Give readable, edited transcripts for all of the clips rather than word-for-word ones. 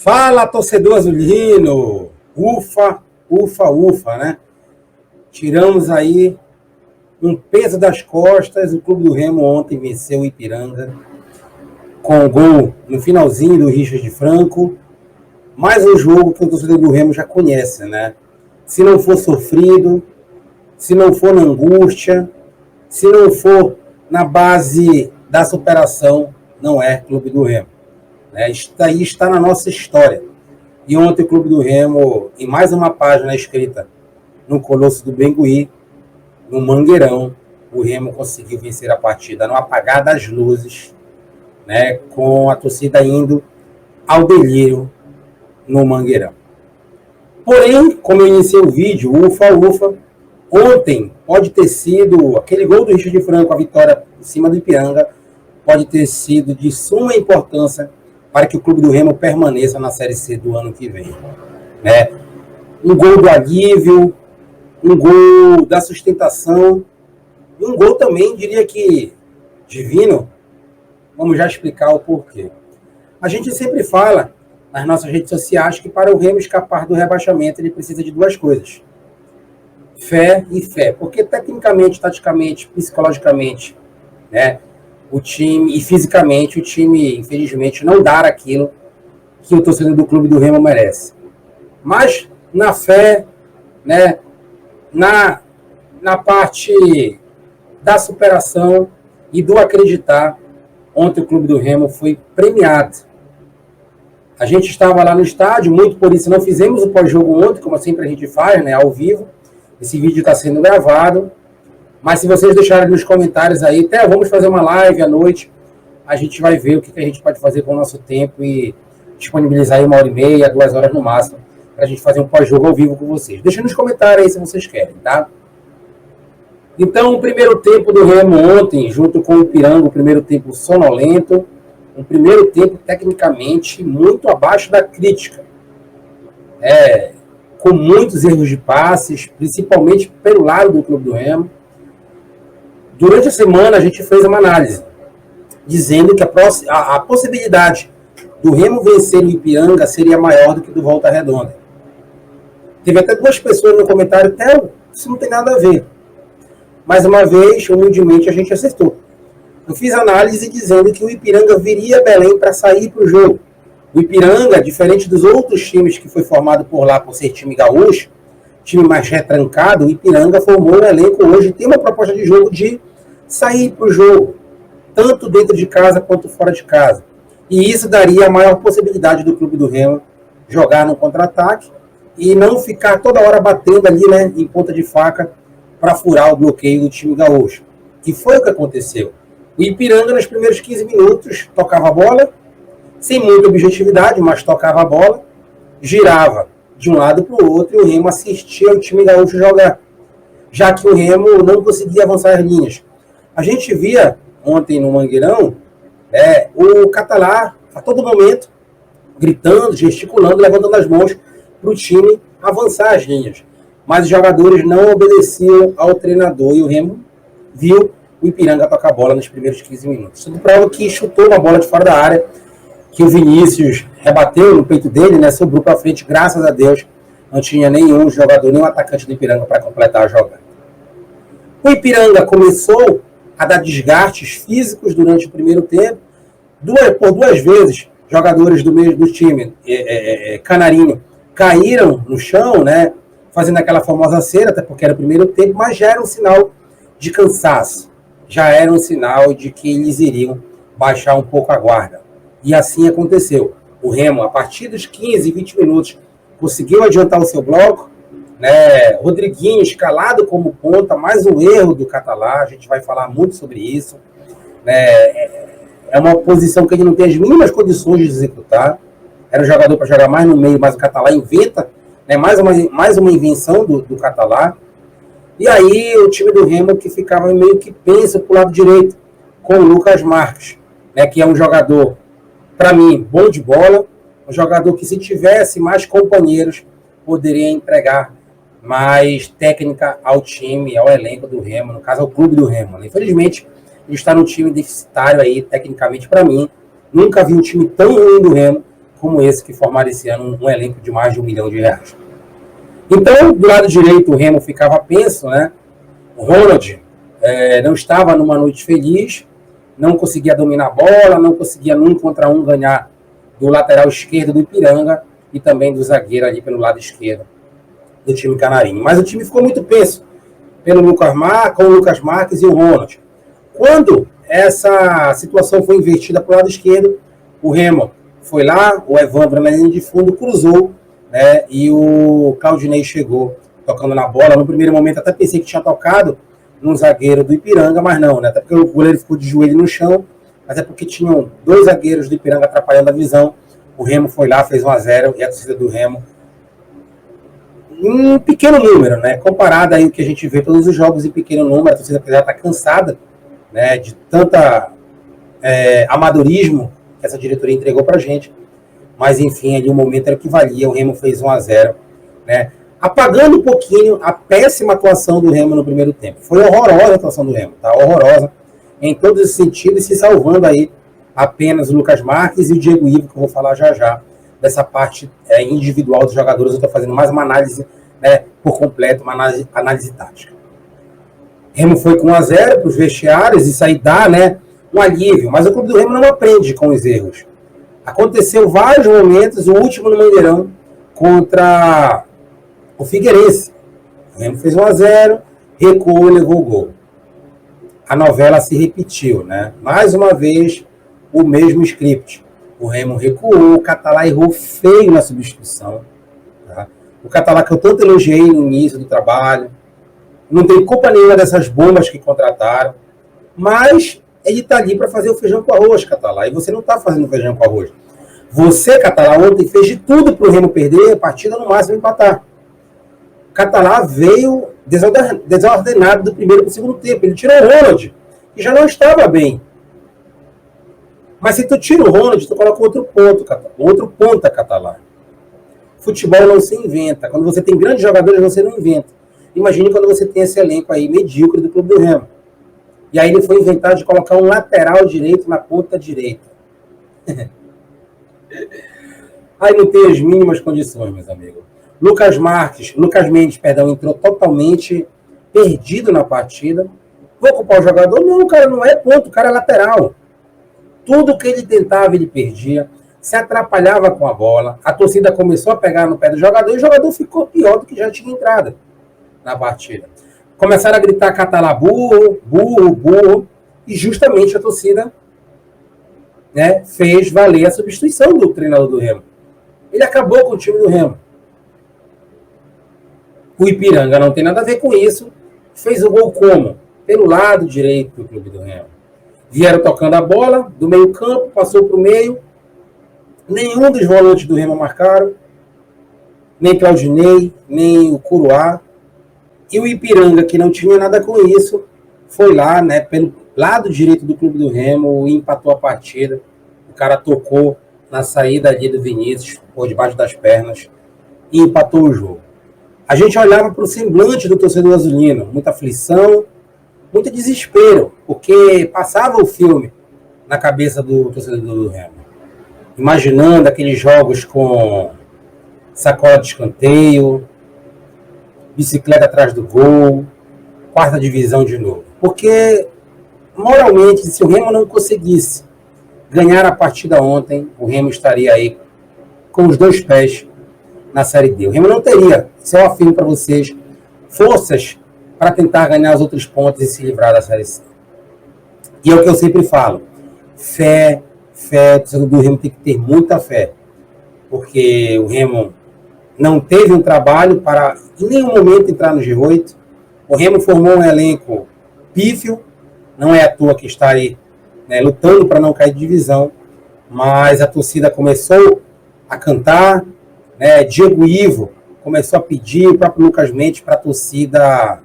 Fala, torcedor azulino! Ufa, ufa, ufa, né? Tiramos aí um peso das costas. O Clube do Remo ontem venceu o Ipiranga com o gol no finalzinho do Richard Franco. Mais um jogo que o torcedor do Remo já conhece, né? Se não for sofrido, se não for na angústia, se não for na base da superação, não é Clube do Remo. Isso daí está na nossa história. E ontem o Clube do Remo, em mais uma página escrita no Colosso do Bengui, no Mangueirão, o Remo conseguiu vencer a partida no apagar das luzes, né, com a torcida indo ao delírio no Mangueirão. Porém, como eu iniciei o vídeo, ufa, ufa, ontem pode ter sido aquele gol do Richard Franco, a vitória em cima do Ipiranga, pode ter sido de suma importância para que o Clube do Remo permaneça na Série C do ano que vem. Né? Um gol do alívio, um gol da sustentação, e um gol também, diria que, divino. Vamos já explicar o porquê. A gente sempre fala nas nossas redes sociais que para o Remo escapar do rebaixamento ele precisa de duas coisas. Fé e fé. Porque tecnicamente, taticamente, psicologicamente, né, o time, e fisicamente, o time, infelizmente, não dá aquilo que o torcedor do Clube do Remo merece. Mas, na fé, né, na parte da superação e do acreditar, ontem o Clube do Remo foi premiado. A gente estava lá no estádio, muito por isso não fizemos o pós-jogo ontem, como sempre a gente faz, né, ao vivo. Esse vídeo está sendo gravado. Mas se vocês deixarem nos comentários aí, até vamos fazer uma live à noite, a gente vai ver o que a gente pode fazer com o nosso tempo e disponibilizar aí 1h30, 2 horas no máximo, para a gente fazer um pós-jogo ao vivo com vocês. Deixa nos comentários aí se vocês querem, tá? Então, o primeiro tempo do Remo ontem, junto com o Ipiranga, o primeiro tempo sonolento, um primeiro tempo tecnicamente muito abaixo da crítica. Com muitos erros de passes, principalmente pelo lado do Clube do Remo. Durante a semana, a gente fez uma análise, dizendo que a possibilidade do Remo vencer o Ipiranga seria maior do que do Volta Redonda. Teve até 2 pessoas no comentário, até isso não tem nada a ver. Mais uma vez, humildemente, a gente acertou. Eu fiz análise dizendo que o Ipiranga viria a Belém para sair para o jogo. O Ipiranga, diferente dos outros times que foi formado por lá por ser time gaúcho, time mais retrancado, o Ipiranga formou um elenco hoje, tem uma proposta de jogo de sair para o jogo, tanto dentro de casa quanto fora de casa. E isso daria a maior possibilidade do Clube do Remo jogar no contra-ataque e não ficar toda hora batendo ali, né, em ponta de faca para furar o bloqueio do time gaúcho. E foi o que aconteceu. O Ipiranga, nos primeiros 15 minutos, tocava a bola, sem muita objetividade, mas tocava a bola, girava de um lado para o outro e o Remo assistia o time gaúcho jogar, já que o Remo não conseguia avançar as linhas. A gente via ontem no Mangueirão o Catalá a todo momento gritando, gesticulando, levantando as mãos para o time avançar as linhas. Mas os jogadores não obedeciam ao treinador e o Remo viu o Ipiranga tocar a bola nos primeiros 15 minutos. Tudo prova que chutou uma bola de fora da área, que o Vinícius rebateu no peito dele, né, sobrou para frente, graças a Deus, não tinha nenhum jogador, nenhum atacante do Ipiranga para completar a jogada. O Ipiranga começou a dar desgastes físicos durante o primeiro tempo. Por 2 vezes, jogadores do time canarinho caíram no chão, né, fazendo aquela famosa cera, até porque era o primeiro tempo, mas já era um sinal de cansaço. Já era um sinal de que eles iriam baixar um pouco a guarda. E assim aconteceu. O Remo, a partir dos 15, 20 minutos, conseguiu adiantar o seu bloco, né? Rodriguinho escalado como ponta, mais um erro do Catalá, a gente vai falar muito sobre isso. É uma posição que ele não tem as mínimas condições de executar. Era um jogador para jogar mais no meio, mas o Catalá inventa, né? mais uma invenção do Catalá. E aí o time do Remo que ficava meio que pensa para o lado direito, com o Lucas Marques, né? Que é um jogador, para mim, bom de bola, um jogador que, se tivesse mais companheiros, poderia entregar mais técnica ao time, ao elenco do Remo, no caso ao clube do Remo. Infelizmente, ele está num time deficitário aí, tecnicamente, para mim. Nunca vi um time tão ruim do Remo como esse que formaram esse ano um elenco de mais de R$1 milhão. Então, do lado direito, o Remo ficava penso, né? O Ronald não estava numa noite feliz, não conseguia dominar a bola, não conseguia num contra um ganhar do lateral esquerdo do Ipiranga e também do zagueiro ali pelo lado esquerdo do time canarinho. Mas o time ficou muito penso com o Lucas Marques e o Ronald. Quando essa situação foi invertida para o lado esquerdo, o Remo foi lá, o Evandro na linha de fundo cruzou, né, e o Claudinei chegou tocando na bola. No primeiro momento até pensei que tinha tocado num zagueiro do Ipiranga, mas não, né, até porque o goleiro ficou de joelho no chão, mas é porque tinham 2 zagueiros do Ipiranga atrapalhando a visão. O Remo foi lá, fez 1-0, e a torcida do Remo, um pequeno número, né, comparado aí o que a gente vê todos os jogos em pequeno número, a torcida já está cansada, né, de tanta amadorismo que essa diretoria entregou pra gente. Mas, enfim, ali o momento era o que valia. O Remo fez 1-0, né? Apagando um pouquinho a péssima atuação do Remo no primeiro tempo. Foi horrorosa a atuação do Remo, tá? Horrorosa em todos os sentidos, se salvando aí apenas o Lucas Marques e o Diego Ivo, que eu vou falar já já, dessa parte individual dos jogadores. Eu estou fazendo mais uma análise, né, por completo, uma análise tática. Remo foi com 1-0 para os vestiários, isso aí dá, né, um alívio, mas o clube do Remo não aprende com os erros. Aconteceu vários momentos, o último no Mangueirão, contra o Figueirense. O Remo fez 1-0, recuou e levou o gol. A novela se repetiu, né? Mais uma vez, o mesmo script. O Remo recuou, o Catalá errou feio na substituição. Tá? O Catalá que eu tanto elogiei no início do trabalho, não tem culpa nenhuma dessas bombas que contrataram, mas ele está ali para fazer o feijão com arroz, Catalá, e você não está fazendo feijão com arroz. Você, Catalá, ontem fez de tudo para o Remo perder, a partida no máximo empatar. O Catalá veio desordenado do primeiro para o segundo tempo. Ele tirou o Ronald, que já não estava bem. Mas se tu tira o Ronald, tu coloca outro ponta, Catalá. Futebol não se inventa. Quando você tem grandes jogadores, você não inventa. Imagine quando você tem esse elenco aí medíocre do clube do Remo. E aí ele foi inventar de colocar um lateral direito na ponta direita. Aí não tem as mínimas condições, meus amigos. Lucas Mendes, entrou totalmente perdido na partida. Vou culpar o jogador? Não, cara, não é ponto, o cara é lateral. Tudo que ele tentava, ele perdia. Se atrapalhava com a bola. A torcida começou a pegar no pé do jogador e o jogador ficou pior do que já tinha entrado na partida. Começaram a gritar Catalá burro, burro, burro. E justamente a torcida, né, fez valer a substituição do treinador do Remo. Ele acabou com o time do Remo. O Ipiranga não tem nada a ver com isso. Fez o gol como? Pelo lado direito do clube do Remo. Vieram tocando a bola do meio campo, passou para o meio. Nenhum dos volantes do Remo marcaram. Nem Claudinei, nem o Curuá. E o Ipiranga, que não tinha nada com isso, foi lá, né, pelo lado direito do clube do Remo e empatou a partida. O cara tocou na saída ali do Vinícius, por debaixo das pernas, e empatou o jogo. A gente olhava para o semblante do torcedor azulino, muita aflição, muito desespero, porque passava o filme na cabeça do torcedor do Remo. Imaginando aqueles jogos com sacola de escanteio, bicicleta atrás do gol, quarta divisão de novo. Porque, moralmente, se o Remo não conseguisse ganhar a partida ontem, o Remo estaria aí com os 2 pés na Série D. O Remo não teria, isso eu afirmo para vocês, forças para tentar ganhar os outros pontos e se livrar da Série C. E é o que eu sempre falo, fé, o torcedor do Remo tem que ter muita fé, porque o Remo não teve um trabalho para em nenhum momento entrar no G8. O Remo formou um elenco pífio, não é à toa que está aí, né, lutando para não cair de divisão, mas a torcida começou a cantar, né, Diego Ivo começou a pedir, o próprio Lucas Mendes, para a torcida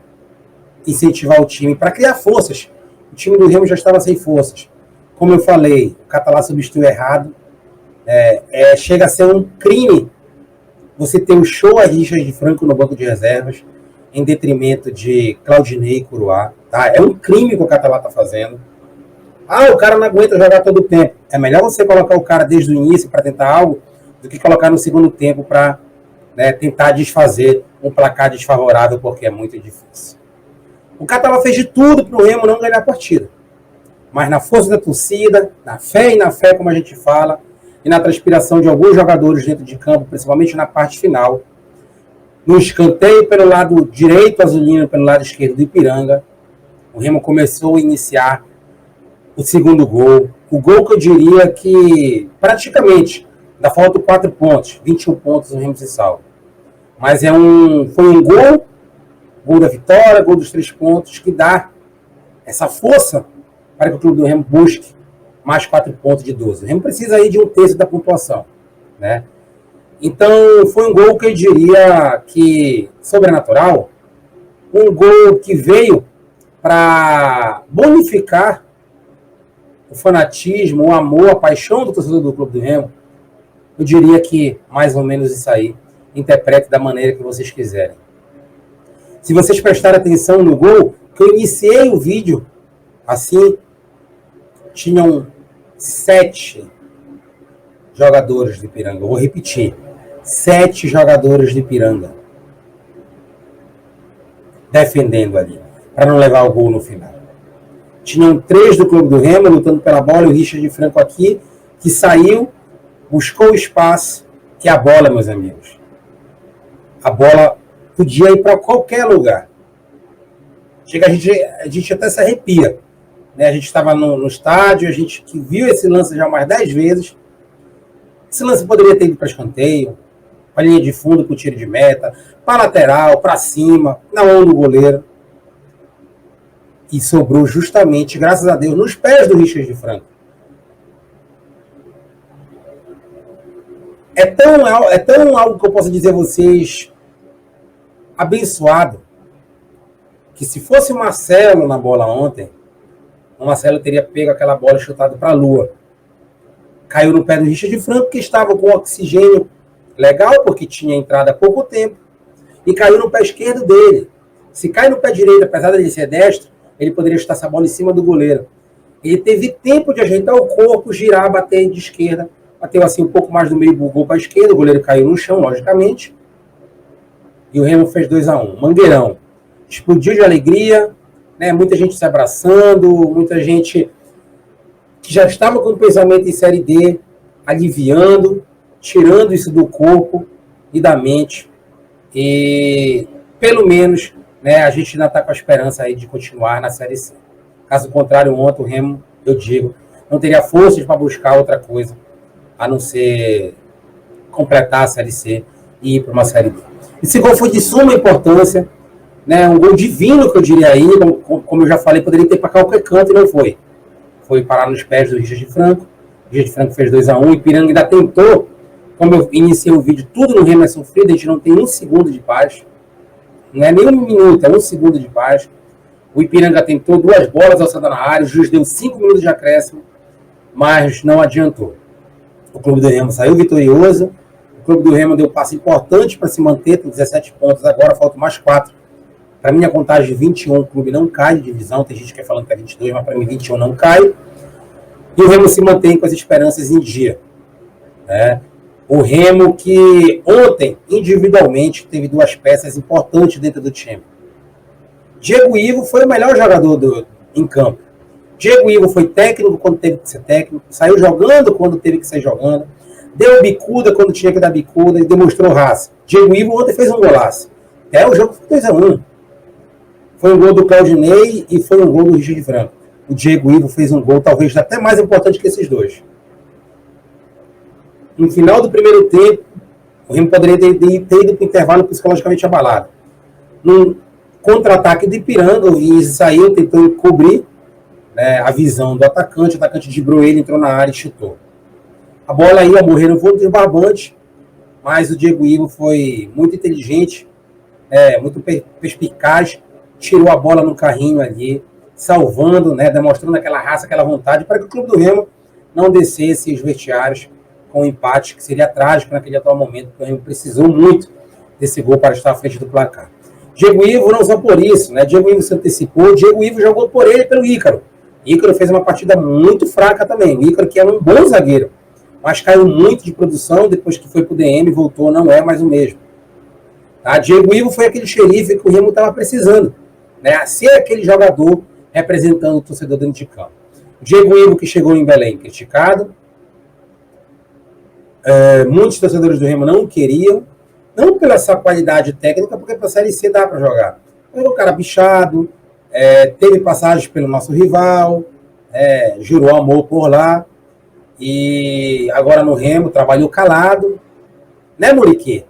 incentivar o time, para criar forças. O time do Remo já estava sem forças. Como eu falei, o Catalá substituiu errado. Chega a ser um crime você ter o Show a Richard Franco no banco de reservas, em detrimento de Claudinei e Curuá. Tá? É um crime que o Catalá está fazendo. O cara não aguenta jogar todo o tempo. É melhor você colocar o cara desde o início para tentar algo, do que colocar no segundo tempo para, né, tentar desfazer um placar desfavorável, porque é muito difícil. O Catalão fez de tudo para o Remo não ganhar a partida. Mas na força da torcida, na fé e na fé, como a gente fala, e na transpiração de alguns jogadores dentro de campo, principalmente na parte final, no escanteio pelo lado direito azulino, pelo lado esquerdo do Ipiranga, o Remo começou a iniciar o segundo gol. O gol que eu diria que praticamente dá falta 4 pontos, 21 pontos o Remo se salva. Mas foi um gol da vitória, gol dos 3 pontos, que dá essa força para que o clube do Remo busque mais 4 pontos de 12. O Remo precisa aí de 1/3 da pontuação, né? Então, foi um gol que eu diria que sobrenatural, um gol que veio para bonificar o fanatismo, o amor, a paixão do torcedor do clube do Remo. Eu diria que mais ou menos isso aí, interprete da maneira que vocês quiserem. Se vocês prestarem atenção no gol, que eu iniciei o vídeo assim, tinham 7 jogadores de Ipiranga. Eu vou repetir. 7 jogadores de Ipiranga defendendo ali, para não levar o gol no final. Tinham 3 do clube do Remo lutando pela bola, e o Richard Franco aqui, que saiu, buscou o espaço, que a bola, meus amigos. A bola podia ir para qualquer lugar. Chega, a gente até se arrepia. Né? A gente estava no estádio, a gente que viu esse lance já mais 10 vezes. Esse lance poderia ter ido para escanteio, para linha de fundo, para o tiro de meta, para lateral, para cima, na mão do goleiro. E sobrou justamente, graças a Deus, nos pés do Richard Franco. É tão algo que eu posso dizer a vocês, abençoado, que se fosse o Marcelo na bola ontem, o Marcelo teria pego aquela bola e chutado para a lua. Caiu no pé do Richard Franco, que estava com oxigênio legal, porque tinha entrado há pouco tempo, e caiu no pé esquerdo dele. Se cai no pé direito, apesar dele ser destro, ele poderia chutar essa bola em cima do goleiro. Ele teve tempo de ajeitar o corpo, girar, bater de esquerda, bateu assim um pouco mais do meio do gol para a esquerda, o goleiro caiu no chão, logicamente, e o Remo fez 2-1. Mangueirão explodiu de alegria, né? Muita gente se abraçando, muita gente que já estava com o pensamento em Série D, aliviando, tirando isso do corpo e da mente. E, pelo menos, né, a gente ainda está com a esperança aí de continuar na Série C. Caso contrário, ontem o Remo, eu digo, não teria forças para buscar outra coisa, a não ser completar a Série C e ir para uma Série D. Esse gol foi de suma importância, né, um gol divino, que eu diria aí, como eu já falei, poderia ter para qualquer canto e não foi. Foi parar nos pés do Richard Franco. O Richard Franco fez 2-1. O Ipiranga ainda tentou, como eu iniciei o vídeo, tudo no Remo é sofrido, a gente não tem 1 segundo de paz. Não é nem 1 minuto, é 1 segundo de paz. O Ipiranga tentou 2 bolas alçadas na área, o juiz deu 5 minutos de acréscimo, mas não adiantou. O clube do Remo saiu vitorioso, o clube do Remo deu um passo importante para se manter, com 17 pontos, agora faltam mais 4. Para mim, a contagem de 21, o clube não cai de divisão. Tem gente que é falando que é 22, mas para mim 21 não cai. E o Remo se mantém com as esperanças em dia. Né? O Remo que ontem, individualmente, teve 2 peças importantes dentro do time. Diego Ivo foi o melhor jogador em campo. Diego Ivo foi técnico quando teve que ser técnico, saiu jogando quando teve que sair jogando, deu bicuda quando tinha que dar bicuda e demonstrou raça. Diego Ivo ontem fez um golaço. Até o jogo foi 2-1. Foi um gol do Claudinei e foi um gol do Richard Franco. O Diego Ivo fez um gol talvez até mais importante que esses 2. No final do primeiro tempo, o Remo poderia ter ido para o intervalo psicologicamente abalado. Num contra-ataque do Ipiranga, o Vinícius saiu, tentou cobrir, né, a visão do atacante. O atacante driblou ele, entrou na área e chutou. A bola ia morrer no voo do barbante, mas o Diego Ivo foi muito inteligente, muito perspicaz, tirou a bola no carrinho ali, salvando, né, demonstrando aquela raça, aquela vontade, para que o clube do Remo não descesse os vestiários com um empate, que seria trágico naquele atual momento, porque o Remo precisou muito desse gol para estar à frente do placar. Diego Ivo não só por isso, né? Diego Ivo se antecipou, Diego Ivo jogou por ele pelo Ícaro. Ícaro fez uma partida muito fraca também. O Ícaro, que é um bom zagueiro, mas caiu muito de produção, depois que foi para o DM, voltou, não é mais o mesmo. Tá? Diego Ivo foi aquele xerife que o Remo estava precisando, né? Ser aquele jogador representando o torcedor dentro de campo. Diego Ivo, que chegou em Belém criticado, muitos torcedores do Remo não queriam, não pela sua qualidade técnica, porque para a Série C dá para jogar. Era um cara bichado, teve passagens pelo nosso rival, jurou amor por lá, e agora no Remo trabalhou calado, né, Muriqui?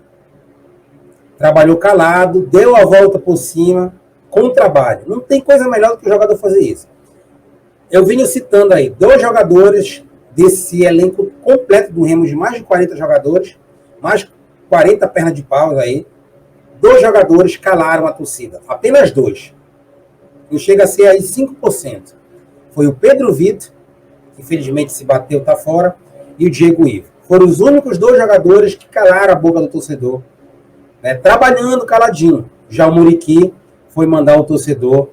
Trabalhou calado, deu a volta por cima, com trabalho. Não tem coisa melhor do que o jogador fazer isso. Eu vinha citando aí 2 jogadores desse elenco completo do Remo, de mais de 40 jogadores, mais 40 pernas de pau aí. 2 jogadores calaram a torcida. Apenas 2. Não chega a ser aí 5%. Foi o Pedro Vitor, que infelizmente se bateu, tá fora, e o Diego Ivo. Foram os únicos 2 jogadores que calaram a boca do torcedor, né, trabalhando caladinho. Já o Muriqui foi mandar o torcedor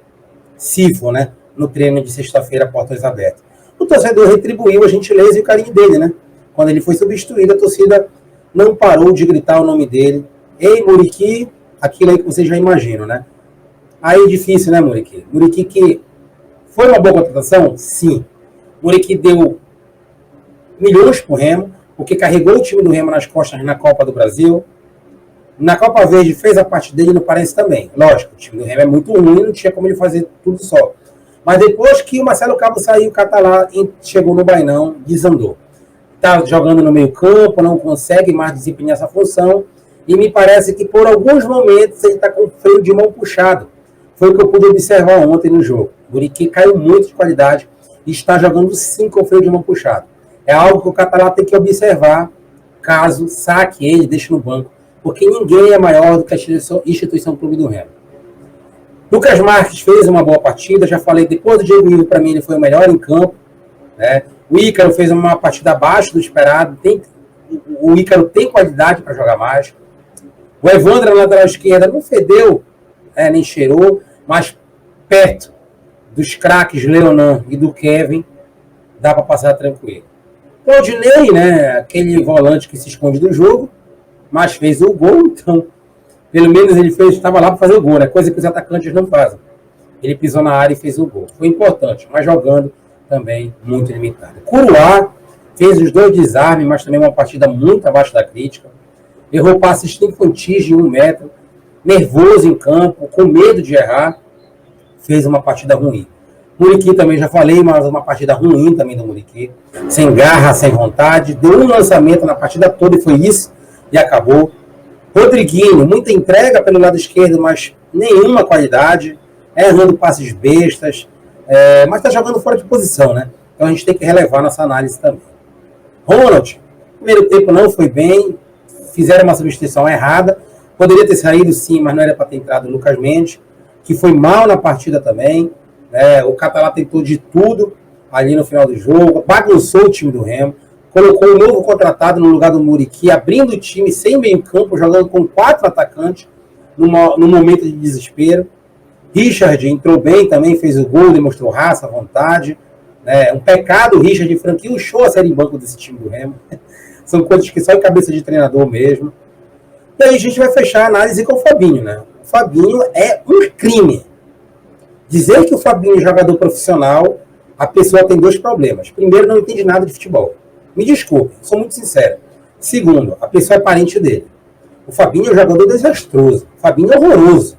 sifo, né, no treino de sexta-feira, portas abertas. O torcedor retribuiu a gentileza e o carinho dele, né? Quando ele foi substituído, a torcida não parou de gritar o nome dele. Ei, Muriqui, aquilo aí que vocês já imaginam, né? Aí difícil, né, Muriqui? Muriqui que foi uma boa contratação? Sim. Muriqui deu milhões pro Remo, porque carregou o time do Remo nas costas na Copa do Brasil. Na Copa Verde fez a parte dele no Parense também. Lógico, o time do Remo é muito ruim, não tinha como ele fazer tudo só. Mas depois que o Marcelo Cabo saiu, o Catalá chegou no Bainão, desandou. Está jogando no meio campo, não consegue mais desempenhar essa função. E me parece que por alguns momentos ele está com o freio de mão puxado. Foi o que eu pude observar ontem no jogo. O Muriqui caiu muito de qualidade e está jogando sim com o freio de mão puxado. É algo que o Catalá tem que observar caso saque ele, deixe no banco. Porque ninguém é maior do que a instituição Clube do Remo. Lucas Marques fez uma boa partida, já falei, depois do Diego Ivo, para mim, ele foi o melhor em campo. Né? O Ícaro fez uma partida abaixo do esperado. O Ícaro tem qualidade para jogar mais. O Evandro, na lateral esquerda, não fedeu, nem cheirou, mas perto dos craques Leonan e do Kevin, dá para passar tranquilo. O Odinei, né, aquele volante que se esconde do jogo, mas fez o gol, então, pelo menos ele estava lá para fazer o gol, né? Coisa que os atacantes não fazem. Ele pisou na área e fez o gol. Foi importante, mas jogando também muito limitado. Curuá fez os 2 desarmes, mas também uma partida muito abaixo da crítica. Errou passes infantis de 1 metro, nervoso em campo, com medo de errar. Fez uma partida ruim. Muriqui também já falei, mas uma partida ruim também do Muriqui. Sem garra, sem vontade. Deu um lançamento na partida toda e foi isso. E acabou. Rodriguinho, muita entrega pelo lado esquerdo, mas nenhuma qualidade, errando passes bestas, mas está jogando fora de posição, né? Então a gente tem que relevar nossa análise também. Ronald, primeiro tempo não foi bem, fizeram uma substituição errada, poderia ter saído sim, mas não era para ter entrado o Lucas Mendes, que foi mal na partida também, né? O Catalá tentou de tudo ali no final do jogo, bagunçou o time do Remo, colocou um novo contratado no lugar do Muriqui, abrindo o time sem meio campo, jogando com 4 atacantes, num momento de desespero. Richard entrou bem também, fez o gol, demonstrou raça, vontade. Um pecado o Richard franqueou a série em banco desse time do Remo. São coisas que só em cabeça de treinador mesmo. E aí a gente vai fechar a análise com o Fabinho, né? O Fabinho é um crime. Dizer que o Fabinho é jogador profissional, a pessoa tem 2 problemas. Primeiro, não entende nada de futebol. Me desculpe, sou muito sincero. Segundo, a pessoa é parente dele. O Fabinho é um jogador desastroso. O Fabinho é horroroso.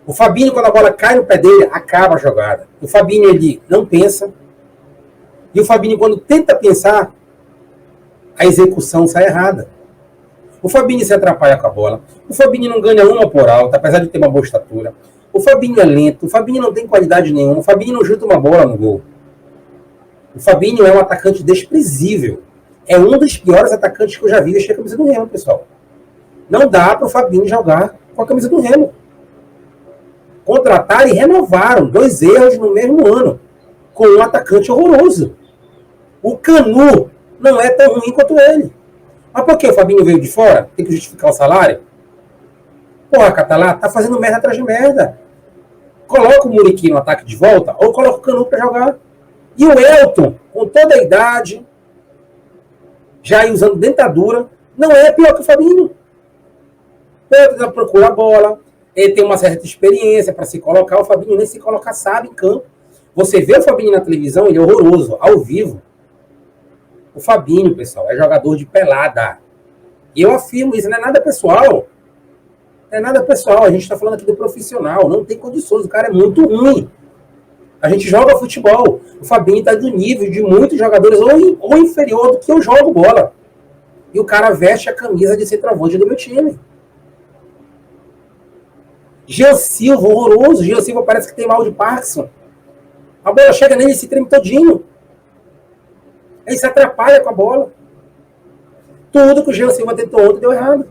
O Fabinho, quando a bola cai no pé dele, acaba a jogada. O Fabinho, ele não pensa. E o Fabinho, quando tenta pensar, a execução sai errada. O Fabinho se atrapalha com a bola. O Fabinho não ganha uma por alta, apesar de ter uma boa estatura. O Fabinho é lento. O Fabinho não tem qualidade nenhuma. O Fabinho não chuta uma bola no gol. O Fabinho é um atacante desprezível. É um dos piores atacantes que eu já vi vestir a camisa do Remo, pessoal. Não dá para o Fabinho jogar com a camisa do Remo. Contrataram e renovaram 2 erros no mesmo ano, com um atacante horroroso. O Canu não é tão ruim quanto ele. Mas por que o Fabinho veio de fora? Tem que justificar o salário? Porra, Catalá, tá fazendo merda atrás de merda. Coloca o Muriqui no ataque de volta ou coloca o Canu para jogar. E o Elton, com toda a idade, já ir usando dentadura, não é pior que o Fabinho. Ele procura a bola, ele tem uma certa experiência para se colocar, o Fabinho nem se colocar sabe em campo. Você vê o Fabinho na televisão, ele é horroroso, ao vivo. O Fabinho, pessoal, é jogador de pelada. E eu afirmo isso, não é nada pessoal. Não é nada pessoal, a gente está falando aqui do profissional, não tem condições, o cara é muito ruim. A gente joga futebol, o Fabinho está do nível de muitos jogadores ou inferior do que eu jogo bola. E o cara veste a camisa de centroavante do meu time. Jean Silva, horroroso. Jean Silva parece que tem mal de Parkinson. A bola chega nele e se treme todinho. Ele se atrapalha com a bola. Tudo que o Jean Silva tentou ontem deu errado.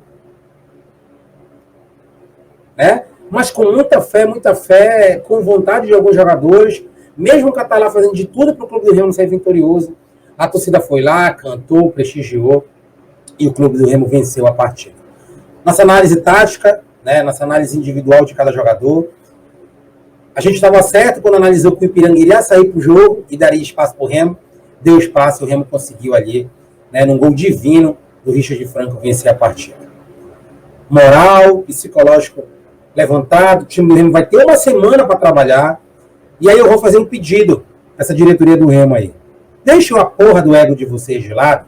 Mas com muita fé, com vontade de alguns jogadores, mesmo o Catalá fazendo de tudo para o Clube do Remo sair vitorioso, a torcida foi lá, cantou, prestigiou e o Clube do Remo venceu a partida. Nossa análise tática, nossa análise individual de cada jogador, a gente estava certo quando analisou que o Ipiranga iria sair para o jogo e daria espaço para o Remo, deu espaço, o Remo conseguiu ali, num gol divino do Richard Franco, vencer a partida. Moral, psicológico levantado, o time do Remo vai ter uma semana para trabalhar, e aí eu vou fazer um pedido para essa diretoria do Remo aí. Deixem a porra do ego de vocês de lado,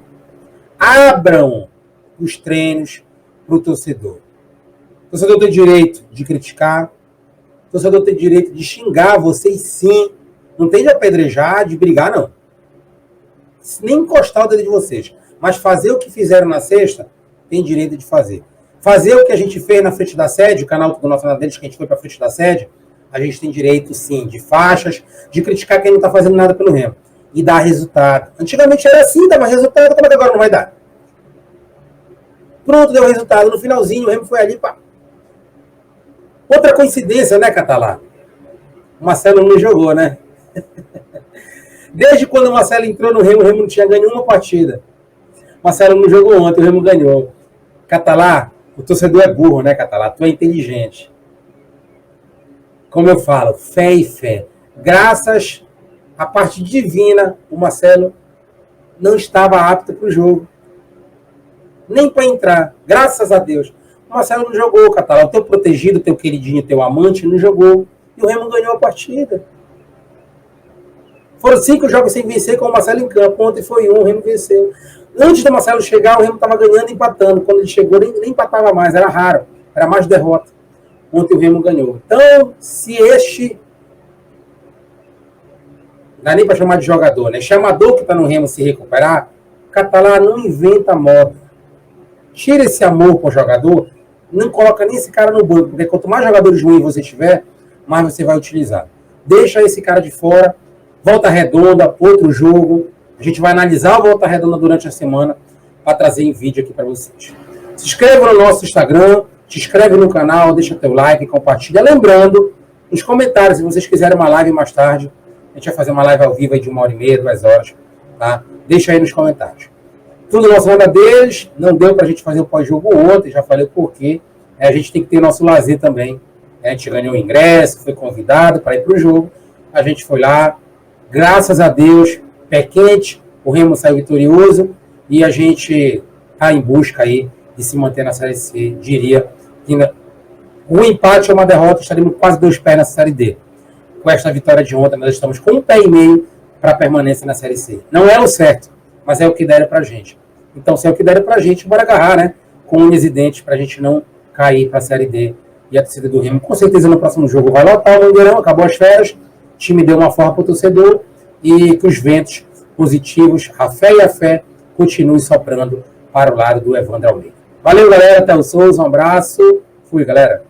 abram os treinos para o torcedor. O torcedor tem direito de criticar, o torcedor tem direito de xingar vocês sim, não tem de apedrejar, de brigar não. Nem encostar o dedo de vocês, mas fazer o que fizeram na sexta, tem direito de fazer. Fazer o que a gente fez na frente da sede, o canal do nosso deles, que a gente foi para frente da sede, a gente tem direito, sim, de faixas, de criticar quem não está fazendo nada pelo Remo. E dar resultado. Antigamente era assim, dava resultado, como é que agora não vai dar? Pronto, deu resultado. No finalzinho, o Remo foi ali, pá. Outra coincidência, Catalá? O Marcelo não jogou, né? Desde quando o Marcelo entrou no Remo, o Remo não tinha ganho uma partida. O Marcelo não jogou ontem, o Remo ganhou. Catalá, o torcedor é burro, Catalá? Tu é inteligente. Como eu falo, fé e fé. Graças à parte divina, o Marcelo não estava apto para o jogo. Nem para entrar. Graças a Deus. O Marcelo não jogou, Catalá. O teu protegido, teu queridinho, teu amante, não jogou. E o Remo ganhou a partida. Foram 5 jogos sem vencer com o Marcelo em campo. Ontem foi 1, o Remo venceu. Antes do Marcelo chegar, o Remo estava ganhando e empatando. Quando ele chegou, nem empatava mais. Era raro. Era mais derrota. Ontem o Remo ganhou. Então, se este... Não dá nem para chamar de jogador, Chamador que está no Remo se recuperar, Catalá não inventa moda. Tira esse amor com o jogador, não coloca nem esse cara no banco, porque quanto mais jogadores ruins você tiver, mais você vai utilizar. Deixa esse cara de fora, Volta Redonda, outro jogo. A gente vai analisar a Volta Redonda durante a semana para trazer em vídeo aqui para vocês. Se inscreva no nosso Instagram, se inscreve no canal, deixa teu like, compartilha. Lembrando, nos comentários, se vocês quiserem uma live mais tarde, a gente vai fazer uma live ao vivo aí de 1h30, 2 horas, tá? Deixa aí nos comentários. Tudo nosso manda deles, não deu pra gente fazer o pós-jogo ontem, já falei o porquê. A gente tem que ter nosso lazer também. A gente ganhou o ingresso, foi convidado para ir pro jogo. A gente foi lá, graças a Deus, pé quente, o Remo saiu vitorioso e a gente tá em busca aí de se manter na Série C. Diria que um empate ou uma derrota, estaremos quase 2 pés na Série D. Com esta vitória de ontem, nós estamos com 1,5 pé para a permanência na Série C. Não é o certo, mas é o que deram para a gente. Então, se é o que deram para a gente, bora agarrar, com unhas e dentes, para a gente não cair para a Série D. E a torcida do Remo, com certeza, no próximo jogo vai lotar o Mangueirão, acabou as férias, o time deu uma forma para o torcedor e que os ventos positivos, a fé e a fé, continuem soprando para o lado do Evandro Almeida. Valeu, galera, até o Souza, um abraço, fui, galera.